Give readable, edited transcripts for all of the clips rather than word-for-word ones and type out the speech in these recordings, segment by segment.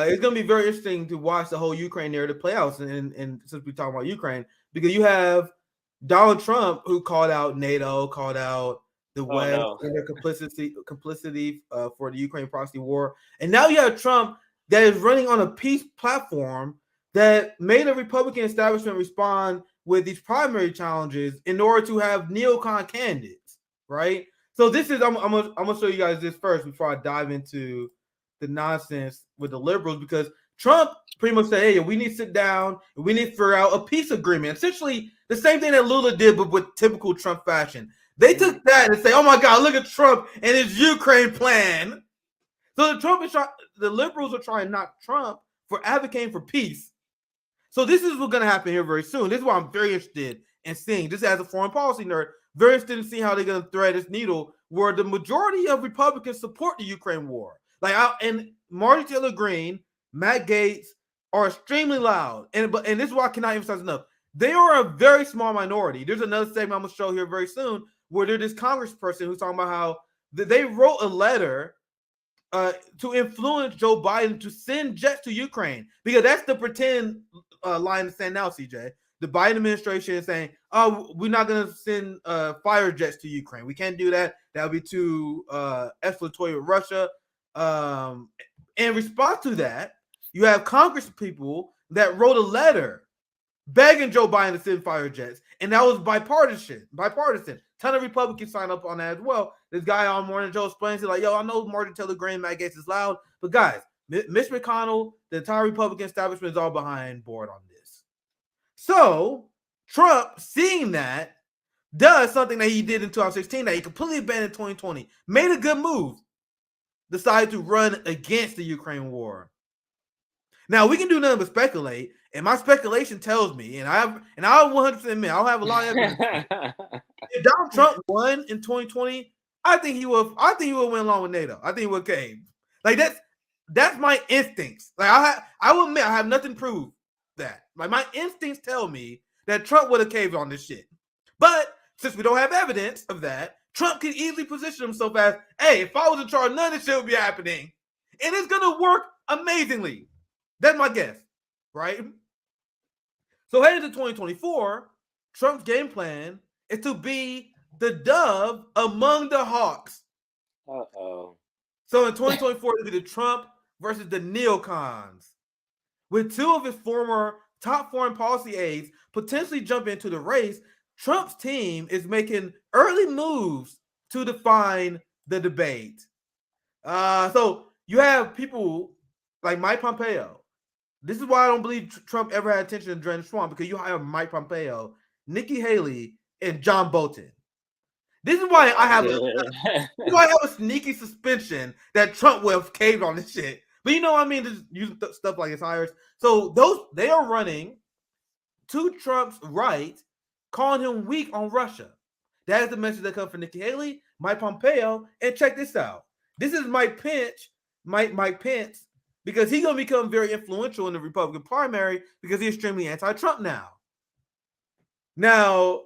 it's going to be very interesting to watch the whole Ukraine narrative play out. And since we talk about Ukraine, because you have Donald Trump who called out NATO, called out the West and their complicity for the Ukraine proxy war, and now you have Trump that is running on a peace platform that made the Republican establishment respond with these primary challenges in order to have neocon candidates, right? So this is I'm gonna show you guys this first before I dive into the nonsense with the liberals, because Trump pretty much said, hey, we need to sit down and we need to figure out a peace agreement. Essentially the same thing that Lula did, but with typical Trump fashion. They took that and say, oh my God, look at Trump and his Ukraine plan. So the liberals are trying to knock Trump for advocating for peace. So this is what's going to happen here very soon. This is why I'm very interested in seeing, just as a foreign policy nerd, very interested in seeing how they're going to thread this needle where the majority of Republicans support the Ukraine war. And Marjorie Taylor Greene, Matt Gaetz are extremely loud. And this is why I cannot emphasize enough. They are a very small minority. There's another segment I'm going to show here very soon where there's this congressperson who's talking about how they wrote a letter to influence Joe Biden to send jets to Ukraine, because that's the pretend line in the sand now, CJ. The Biden administration is saying, oh, we're not going to send fire jets to Ukraine. We can't do that. That would be too escalatory with Russia. In response to that, you have Congress people that wrote a letter begging Joe Biden to send fire jets, and that was bipartisan. Ton of Republicans signed up on that as well. This guy on Morning Joe explains it like, yo, I know Martin Taylor Greene, Matt Gaetz is loud, but guys, Mitch McConnell, the entire Republican establishment is all behind board on this. So Trump, seeing that, does something that he did in 2016 that he completely abandoned in 2020, made a good move, decided to run against the Ukraine war. Now we can do nothing but speculate, and my speculation tells me, and I'll 100% admit, I don't have a lot of evidence. If Donald Trump won in 2020, I think he would win along with NATO. I think he would cave. Like that's my instincts. Like I will admit I have nothing to prove that. Like my instincts tell me that Trump would have caved on this shit. But since we don't have evidence of that, Trump can easily position himself as, hey, if I was in charge, none of this shit would be happening. And it's gonna work amazingly. That's my guess, right? So heading to 2024, Trump's game plan is to be the dove among the hawks. Uh-oh. So in 2024, it'll be the Trump versus the neocons, with two of his former top foreign policy aides potentially jumping into the race. Trump's team is making early moves to define the debate. So you have people like Mike Pompeo. This is why I don't believe Trump ever had attention to drain the swamp, because you have Mike Pompeo, Nikki Haley, and John Bolton. This is why I have a sneaky suspicion that Trump would have caved on this shit. But you know what I mean? Just using stuff like his hires. So they are running to Trump's right, calling him weak on Russia. That is the message that comes from Nikki Haley, Mike Pompeo, and check this out. This is Mike Pence, because he's going to become very influential in the Republican primary because he's extremely anti-Trump now. Now,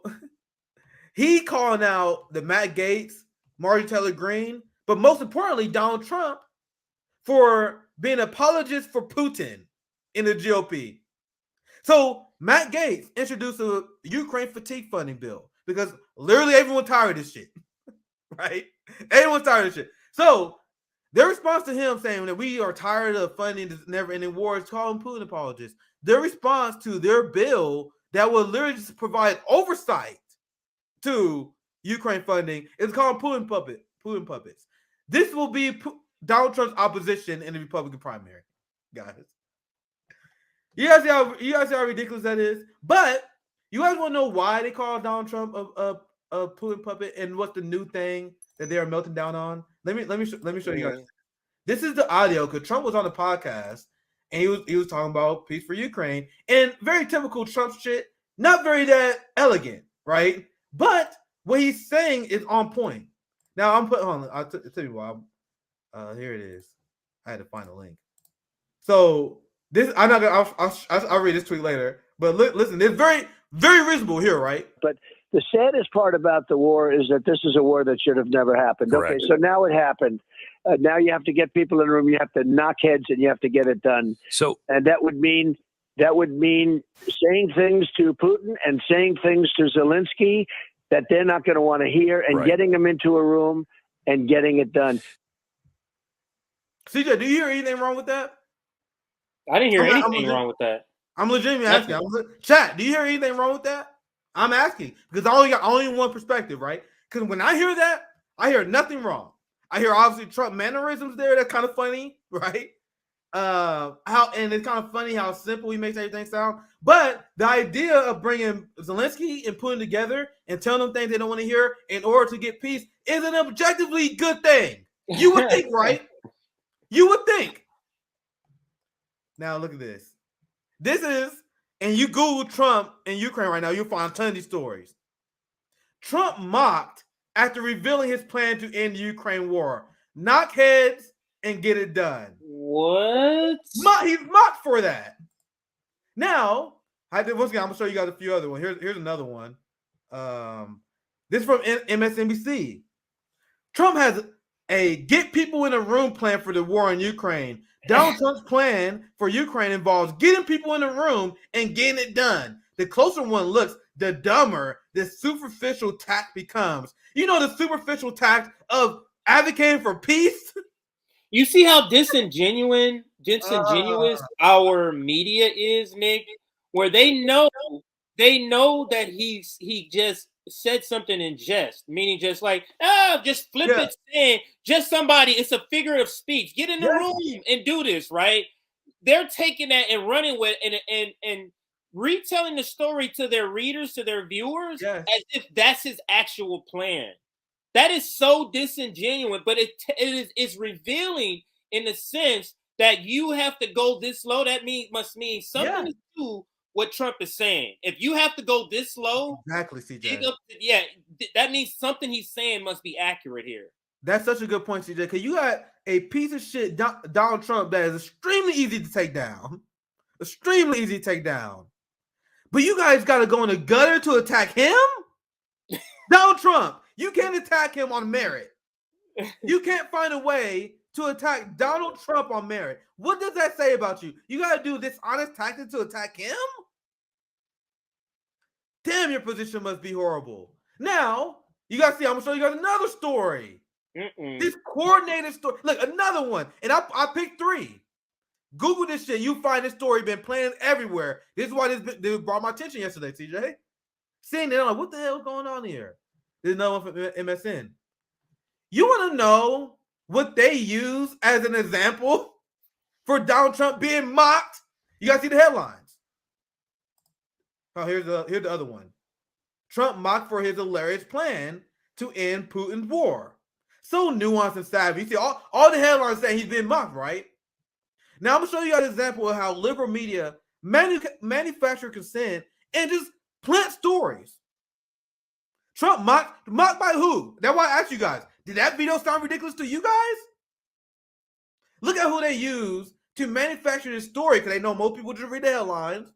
he calling out the Matt Gaetz, Marjorie Taylor Greene, but most importantly, Donald Trump for being apologists for Putin in the GOP. So Matt Gaetz introduced a Ukraine fatigue funding bill because literally everyone's tired of this shit, right? Everyone's tired of this shit. So their response to him saying that we are tired of funding this never-ending war is calling Putin apologists. Their response to their bill that will literally just provide oversight to Ukraine funding is called Putin puppets. This will be Donald Trump's opposition in the Republican primary, guys. You guys see how ridiculous that is? But you guys want to know why they call Donald Trump a Putin puppet and what's the new thing that they are melting down on? Let me show you guys. This is the audio because Trump was on the podcast and he was talking about peace for Ukraine and very typical Trump shit, not very that elegant, right? But what he's saying is on point. Now I'm putting on. I'll tell you why. Here it is. I had to find a link. So this I'll read this tweet later. But listen, it's very very reasonable here, right? But The saddest part about the war is that this is a war that should have never happened. Correct. Okay, so now it happened. Now you have to get people in the room. You have to knock heads, and you have to get it done. And that would mean saying things to Putin and saying things to Zelensky that they're not going to want to hear, and getting them into a room and getting it done. CJ, do you hear anything wrong with that? I didn't hear anything wrong with that. I'm legitimately asking. Chat, do you hear anything wrong with that? I'm asking because I only got one perspective, right? Because when I hear that, I hear nothing wrong. I hear obviously Trump mannerisms there. That's kind of funny, right? And it's kind of funny how simple he makes everything sound. But the idea of bringing Zelensky and Putin together and telling them things they don't want to hear in order to get peace is an objectively good thing. You would think, right? You would think. Now look at this. This is, and you Google Trump in Ukraine right now, you'll find a ton of these stories. Trump mocked after revealing his plan to end the Ukraine war. Knock heads and get it done. What? He's mocked for that. Now, once again, I'm going to show you guys a few other ones. Here's another one. This is from MSNBC. Trump has a get people in a room plan for the war in Ukraine. Donald Trump's plan for Ukraine involves getting people in a room and getting it done. The closer one looks, the dumber the superficial tact becomes. You know the superficial tact of advocating for peace? You see how disingenuous our media is, Nick? Where they know that he just said something in jest, meaning just like, just flip it, saying just somebody, it's a figure of speech. Get in the room and do this, right? They're taking that and running with and retelling the story to their readers, to their viewers, as if that's his actual plan. That is so disingenuous, but it's revealing in the sense that you have to go this low. That must mean something to do what Trump is saying. If you have to go this low, exactly, CJ. That means something he's saying must be accurate here. That's such a good point, CJ, because you got a piece of shit Donald Trump that is extremely easy to take down. Extremely easy to take down. But you guys got to go in the gutter to attack him? Donald Trump, you can't attack him on merit. You can't find a way to attack Donald Trump on merit. What does that say about you? You got to do this honest tactic to attack him? Damn, your position must be horrible. Now, you got to see, I'm going to show you guys another story. This coordinated story. Look, another one. And I picked 3. Google this shit. You find this story been playing everywhere. This is why this brought my attention yesterday, CJ. Seeing it, I'm like, what the hell is going on here? There's another one from MSN. You want to know what they use as an example for Donald Trump being mocked? You got to see the headlines. Oh, here's the other one. Trump mocked for his hilarious plan to end Putin's war. So nuanced and savvy. You see, all the headlines say he's been mocked, right? Now, I'm going to show you an example of how liberal media manufacture consent and just plant stories. Trump mocked by who? That's why I asked you guys. Did that video sound ridiculous to you guys? Look at who they use to manufacture this story because they know most people just read the headlines.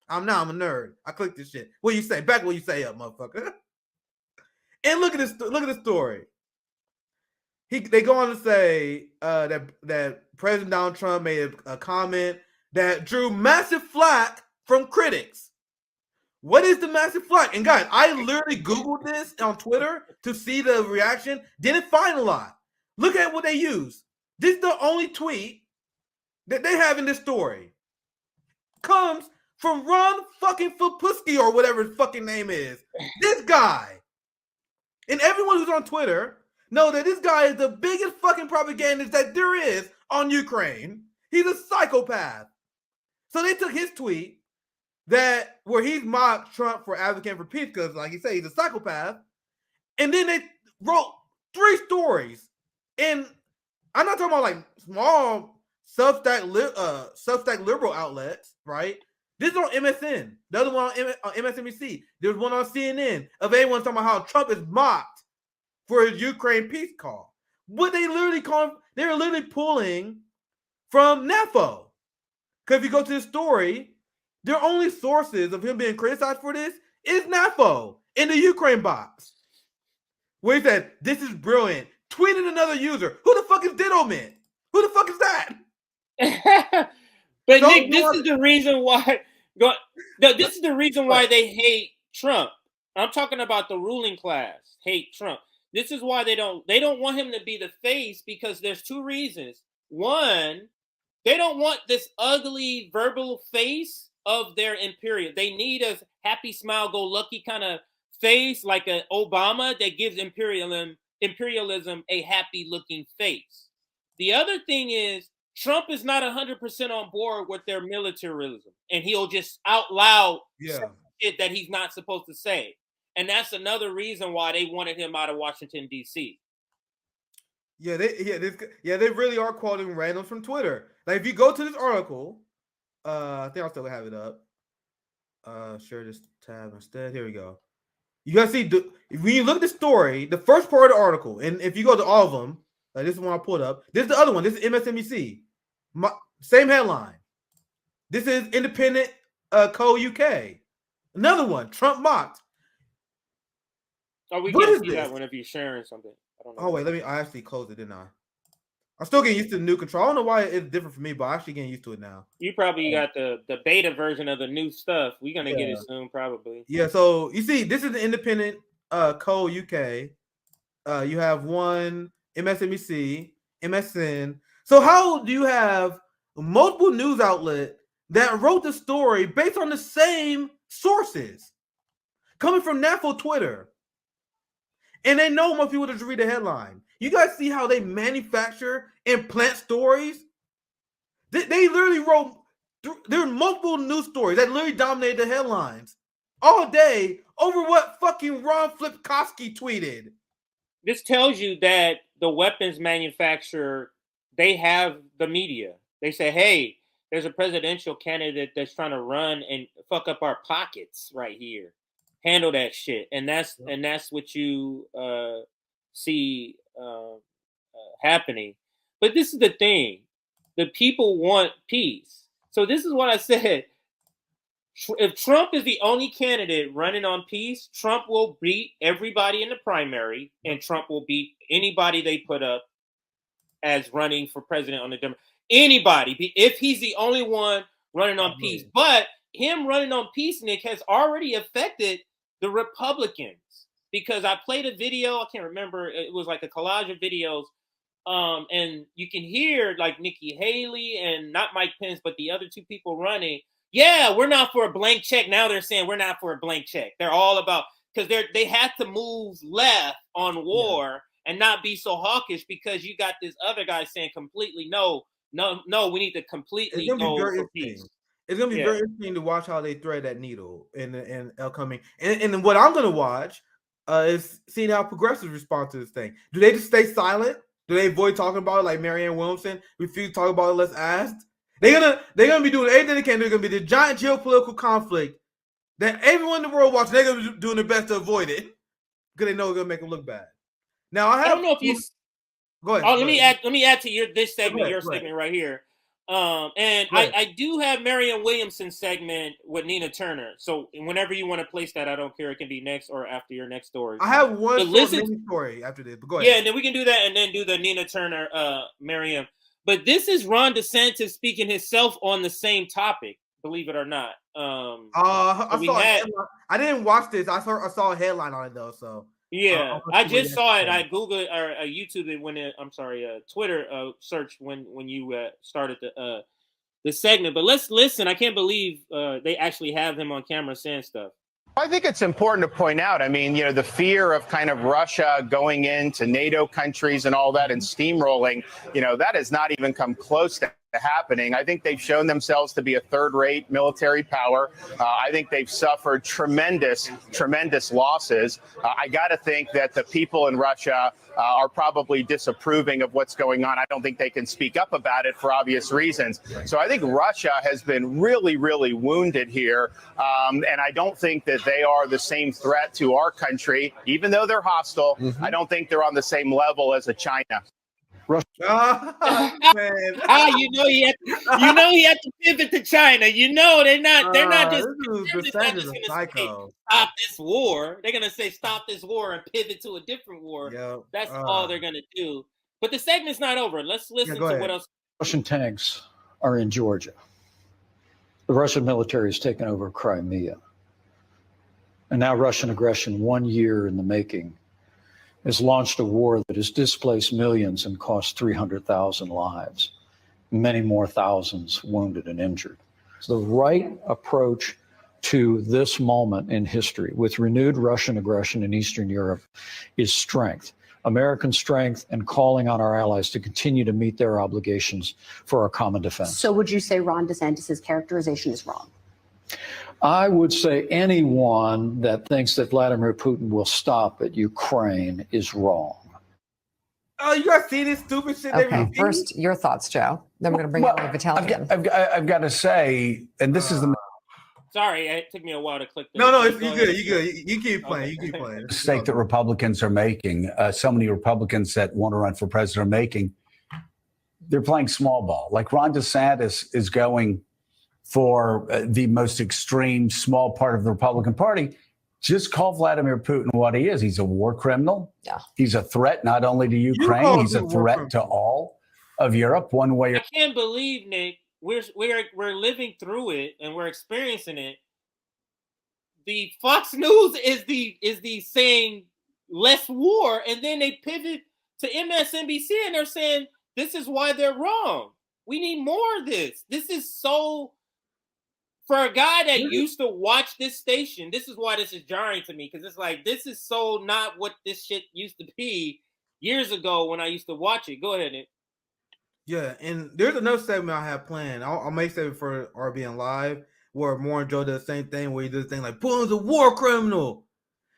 I'm a nerd. I clicked this shit. What you say? Back what you say up, motherfucker. And look at this. Look at the story. They go on to say that President Donald Trump made a comment that drew massive flack from critics. What is the massive flack? And guys, I literally Googled this on Twitter to see the reaction. Didn't find a lot. Look at what they use. This is the only tweet that they have in this story. Comes from Ron fucking Filipusky or whatever his fucking name is. This guy. And everyone who's on Twitter know that this guy is the biggest fucking propagandist that there is on Ukraine. He's a psychopath. So they took his tweet where he's mocked Trump for advocating for peace because, like he said, he's a psychopath. And then they wrote 3 stories. And I'm not talking about like small Substack liberal outlets, right? This is on MSN. The other one on MSNBC. There was one on CNN of everyone talking about how Trump is mocked for his Ukraine peace call. What they were literally pulling from NAFO. Because if you go to the story, their only sources of him being criticized for this is NAFO. in the Ukraine box where he said, "This is brilliant." Tweeted another user. Who the fuck is Diddleman? Who the fuck is that? But so Nick, this is the reason why. This is the reason why they hate Trump. I'm talking about the ruling class hate Trump. This is why they don't want him to be the face, because there's two reasons. One, they don't want this ugly verbal face of their imperial. They need a happy, smile, go lucky kind of face like an Obama that gives imperialism a happy looking face. The other thing is Trump is not 100% on board with their militarism, and he'll just out loud say shit that he's not supposed to say. And that's another reason why they wanted him out of Washington, D.C. Yeah, they really are quoting randoms from Twitter. Like, if you go to this article, I think I'll still have it up. Share this tab instead. Here we go. You guys see, when you look at the story, the first part of the article, and if you go to all of them, like this is one I pulled up. This is the other one. This is MSNBC. Same headline. This is Independent Co. UK. Another one. Trump mocked. Oh, we can see that one if you're sharing something. I don't know. Oh, wait. I actually closed it, didn't I? I'm still getting used to the new control. I don't know why it's different for me, but I'm actually getting used to it now. You probably got the beta version of the new stuff. We're going to get it soon, probably. Yeah, so you see, this is the Independent Co. UK. You have one MSNBC, MSN. So how do you have multiple news outlets that wrote the story based on the same sources coming from NAFO Twitter? And they know most people just read the headline. You guys see how they manufacture and plant stories? They literally wrote, there are multiple news stories that literally dominated the headlines all day over what fucking Ron Flipkowski tweeted. This tells you that the weapons manufacturer, they have the media. They say, hey, there's a presidential candidate that's trying to run and fuck up our pockets right here. Handle that shit. And that's what you see happening. But this is the thing. The people want peace. So this is what I said. If Trump is the only candidate running on peace, Trump will beat everybody in the primary, and Trump will beat anybody they put up as running for president on the Democrat. Anybody, if he's the only one running on peace. But him running on peace, Nick, has already affected the Republicans, because I played a video. I can't remember. It was like a collage of videos. And you can hear like Nikki Haley and not Mike Pence, but the other two people running. Yeah, we're not for a blank check. Now they're saying we're not for a blank check. They're all about, because they have to move left on war and not be so hawkish, because you got this other guy saying completely no, we need to completely go for peace. It's gonna be very interesting to watch how they thread that needle in upcoming. And what I'm gonna watch is seeing how progressives respond to this thing. Do they just stay silent? Do they avoid talking about it like Marianne Williamson? Refuse to talk about it unless asked? They're gonna be doing everything they can. They're gonna be the giant geopolitical conflict that everyone in the world watches. They're gonna be doing their best to avoid it because they know it's gonna make them look bad. Now I don't know if you go ahead. Oh, let me add to this segment, your segment right here. I do have Marianne Williamson's segment with Nina Turner. So whenever you want to place that, I don't care. It can be next or after your next story. I have one story after this, but go ahead. Yeah, and then we can do that and then do the Nina Turner, Marianne. But this is Ron DeSantis speaking himself on the same topic, believe it or not. I didn't watch this. I saw a headline on it though. So yeah, I just saw it. I Googled or YouTube it when Twitter search when you started the segment. But let's listen. I can't believe they actually have him on camera saying stuff. I think it's important to point out, I mean, the fear of kind of Russia going into NATO countries and all that and steamrolling, that has not even come close to happening. I think they've shown themselves to be a third-rate military power. I think they've suffered tremendous losses. I got to think that the people in Russia are probably disapproving of what's going on. I don't think they can speak up about it for obvious reasons. So I think Russia has been really, really wounded here. And I don't think that they are the same threat to our country, even though they're hostile. I don't think they're on the same level as a China. Man. You know he had to pivot to China. You know they're not just going to say stop this war. They're gonna say stop this war and pivot to a different war. Yep. That's all they're gonna do. But the segment's not over. Let's listen to what else. Russian tanks are in Georgia. The Russian military has taken over Crimea. And now Russian aggression, 1 year in the making, has launched a war that has displaced millions and cost 300,000 lives, many more thousands wounded and injured. So the right approach to this moment in history with renewed Russian aggression in Eastern Europe is strength, American strength, and calling on our allies to continue to meet their obligations for our common defense. So would you say Ron DeSantis' characterization is wrong? I would say anyone that thinks that Vladimir Putin will stop at Ukraine is wrong. Oh, you guys see this stupid shit? Okay, first your thoughts, Joe. Then we're going to bring in the battalion. I've got to say, and this is the Sorry, it took me a while to click. No, you good. You keep playing. You keep playing. mistake that Republicans are making. So many Republicans that want to run for president are making. They're playing small ball. Like Ron DeSantis is going for the most extreme small part of the Republican Party. Just call Vladimir Putin what he is. He's a war criminal. Yeah. He's a threat not only to Ukraine, he's a threat to all of Europe. One way. I can't believe, Nick, we're living through it and we're experiencing it. The Fox News is the saying less war, and then they pivot to MSNBC and they're saying this is why they're wrong. We need more of this. This is so. For a guy that used to watch this station, this is why this is jarring to me, because it's like, this is so not what this shit used to be years ago when I used to watch it. Go ahead, Nick. Yeah, and there's another segment I have planned. I'll make segment for RBN Live where Moore and Joe does the same thing, where he does the thing like, Putin's a war criminal.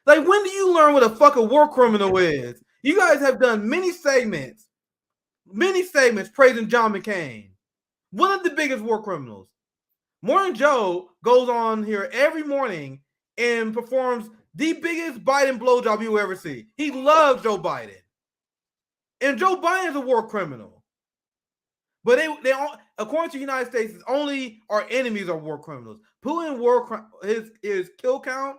Like, when do you learn what a fucking war criminal is? You guys have done many segments praising John McCain, one of the biggest war criminals. Morning Joe goes on here every morning and performs the biggest Biden blowjob you ever see. He loves Joe Biden. And Joe Biden is a war criminal. But they according to the United States, only our enemies are war criminals. Putin his kill count,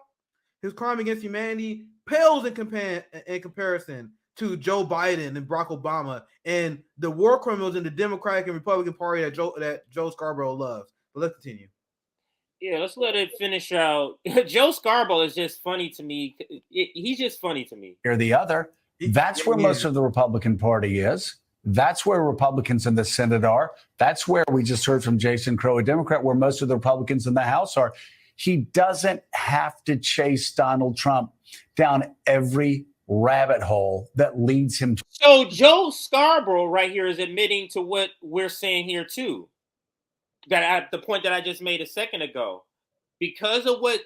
his crime against humanity pales in comparison to Joe Biden and Barack Obama and the war criminals in the Democratic and Republican Party that Joe Scarborough loves. But let's continue. Yeah, let's let it finish out. Joe Scarborough is just funny to me. He's just funny to me. Or the other. That's where most of the Republican Party is. That's where Republicans in the Senate are. That's where we just heard from Jason Crow, a Democrat, where most of the Republicans in the House are. He doesn't have to chase Donald Trump down every rabbit hole that leads him to. So Joe Scarborough right here is admitting to what we're saying here too. The point that I just made a second ago, because of what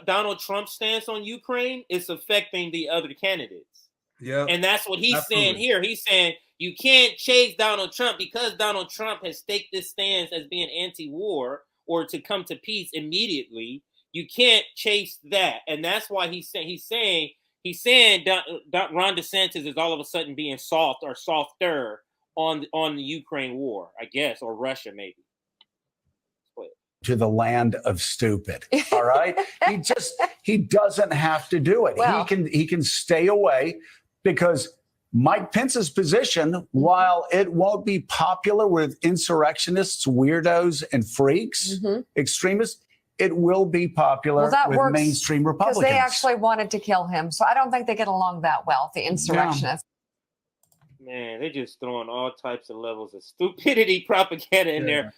Donald Trump's stance on Ukraine, it's affecting the other candidates. Yeah, and that's what he's saying here. He's saying you can't chase Donald Trump because Donald Trump has staked this stance as being anti-war or to come to peace immediately. You can't chase that, and that's why he's saying Ron DeSantis is all of a sudden being soft or softer on the Ukraine war, I guess, or Russia maybe. To the land of stupid. All right. he doesn't have to do it. Well, he can stay away because Mike Pence's position, while it won't be popular with insurrectionists, weirdos, and freaks, extremists, it will be popular with mainstream Republicans. Because they actually wanted to kill him. So I don't think they get along that well, the insurrectionists. Man, they're just throwing all types of levels of stupidity propaganda in there.